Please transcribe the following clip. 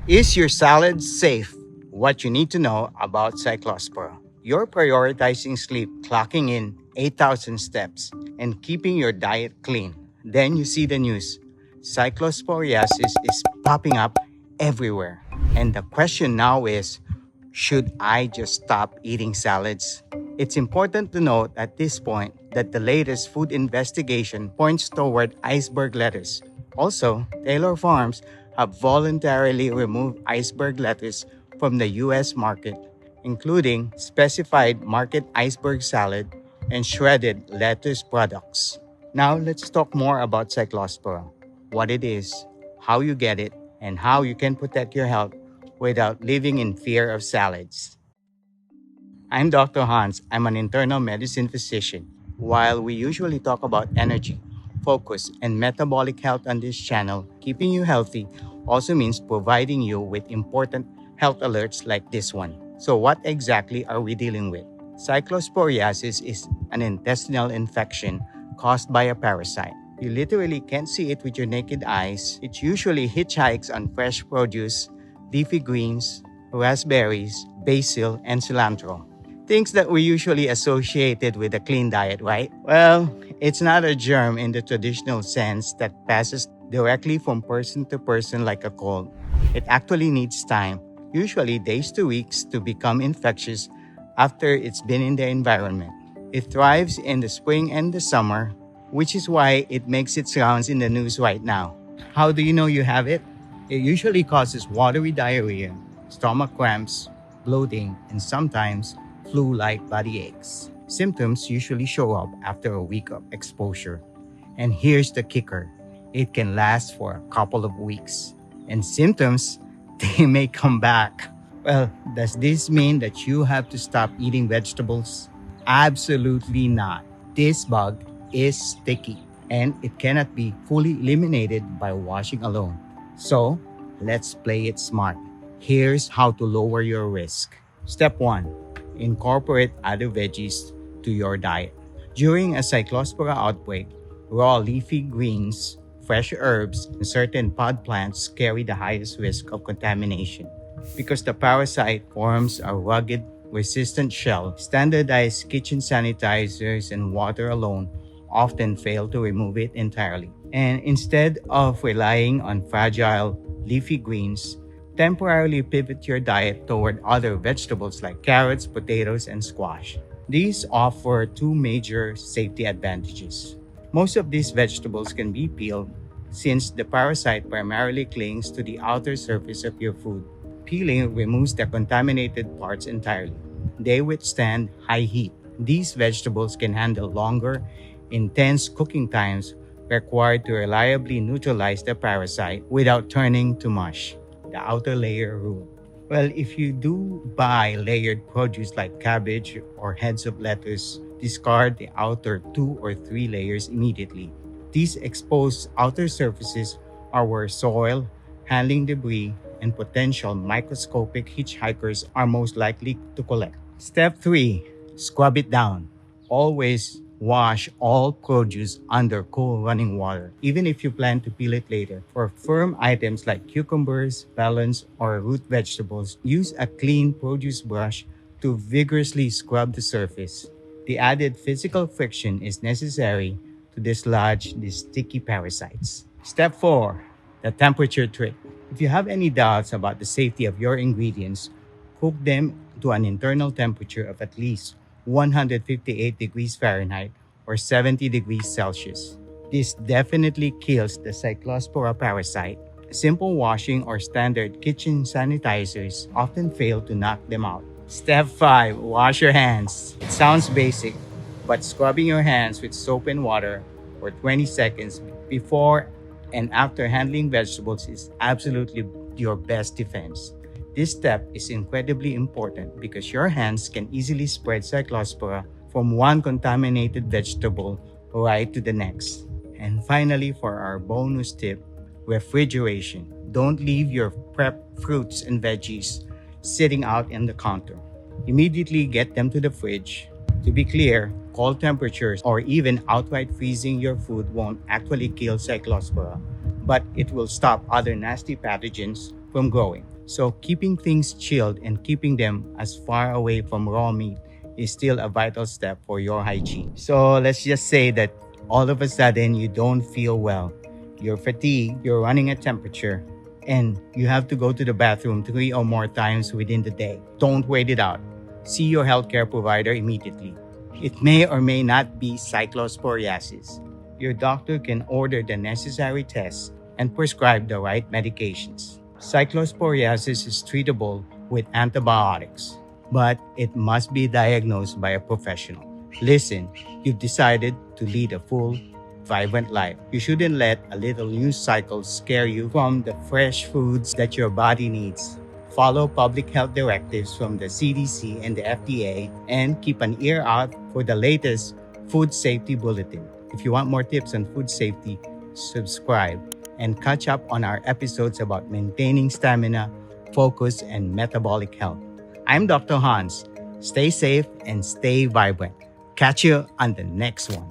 Is your salad safe? What you need to know about Cyclospora. You're prioritizing sleep, clocking in 8,000 steps, and keeping your diet clean. Then you see the news. Cyclosporiasis is popping up everywhere. And the question now is, should I just stop eating salads? It's important to note at this point that the latest food investigation points toward iceberg lettuce. Also, Taylor Farms have voluntarily removed iceberg lettuce from the US market, including specified market iceberg salad and shredded lettuce products. Now, let's talk more about Cyclospora, what it is, how you get it, and how you can protect your health without living in fear of salads. I'm Dr. Hans. I'm an internal medicine physician. While we usually talk about energy, focus, and metabolic health on this channel, keeping you healthy also means providing you with important health alerts like this one. So, what exactly are we dealing with? Cyclosporiasis is an intestinal infection caused by a parasite. You literally can't see it with your naked eyes. It usually hitchhikes on fresh produce, leafy greens, raspberries, basil, and cilantro. Things that we usually associated with a clean diet, right? Well, it's not a germ in the traditional sense that passes directly from person to person like a cold. It actually needs time, usually days to weeks, to become infectious after it's been in the environment. It thrives in the spring and the summer, which is why it makes its rounds in the news right now. How do you know you have it? It usually causes watery diarrhea, stomach cramps, bloating, and sometimes flu-like body aches. Symptoms usually show up after a week of exposure. And here's the kicker. It can last for a couple of weeks. And symptoms, they may come back. Well, does this mean that you have to stop eating vegetables? Absolutely not. This bug is sticky and it cannot be fully eliminated by washing alone. So, let's play it smart. Here's how to lower your risk. Step 1. Incorporate other veggies to your diet. During a Cyclospora outbreak, raw leafy greens, fresh herbs, and certain pod plants carry the highest risk of contamination. Because the parasite forms a rugged, resistant shell, standardized kitchen sanitizers and water alone often fail to remove it entirely. And instead of relying on fragile, leafy greens, temporarily pivot your diet toward other vegetables like carrots, potatoes, and squash. These offer two major safety advantages. Most of these vegetables can be peeled since the parasite primarily clings to the outer surface of your food. Peeling removes the contaminated parts entirely. They withstand high heat. These vegetables can handle longer, intense cooking times required to reliably neutralize the parasite without turning to mush. The outer layer rule. Well, if you do buy layered produce like cabbage or heads of lettuce, discard the outer 2 or 3 layers immediately. These exposed outer surfaces are where soil, handling debris, and potential microscopic hitchhikers are most likely to collect. Step 3. Scrub it down. Always wash all produce under cool running water, even if you plan to peel it later. For firm items like cucumbers, melons, or root vegetables, use a clean produce brush to vigorously scrub the surface. The added physical friction is necessary to dislodge these sticky parasites. Step 4. The temperature trick. If you have any doubts about the safety of your ingredients, cook them to an internal temperature of at least 158 degrees Fahrenheit or 70 degrees Celsius. This definitely kills the Cyclospora parasite. Simple washing or standard kitchen sanitizers often fail to knock them out. Step 5. Wash your hands. It sounds basic, but scrubbing your hands with soap and water for 20 seconds before and after handling vegetables is absolutely your best defense. This step is incredibly important because your hands can easily spread Cyclospora from one contaminated vegetable right to the next. And finally, for our bonus tip, refrigeration. Don't leave your prepped fruits and veggies sitting out in the counter. Immediately get them to the fridge. To be clear, cold temperatures or even outright freezing your food won't actually kill Cyclospora, but it will stop other nasty pathogens from growing. So keeping things chilled and keeping them as far away from raw meat is still a vital step for your hygiene. So let's just say that all of a sudden you don't feel well, you're fatigued, you're running a temperature, and you have to go to the bathroom 3 or more times within the day. Don't wait it out. See your healthcare provider immediately. It may or may not be cyclosporiasis. Your doctor can order the necessary tests and prescribe the right medications. Cyclosporiasis is treatable with antibiotics, but it must be diagnosed by a professional. Listen, you've decided to lead a full, vibrant life. You shouldn't let a little news cycle scare you from the fresh foods that your body needs. Follow public health directives from the CDC and the FDA, and keep an ear out for the latest food safety bulletin. If you want more tips on food safety, subscribe and catch up on our episodes about maintaining stamina, focus, and metabolic health. I'm Dr. Hans. Stay safe and stay vibrant. Catch you on the next one.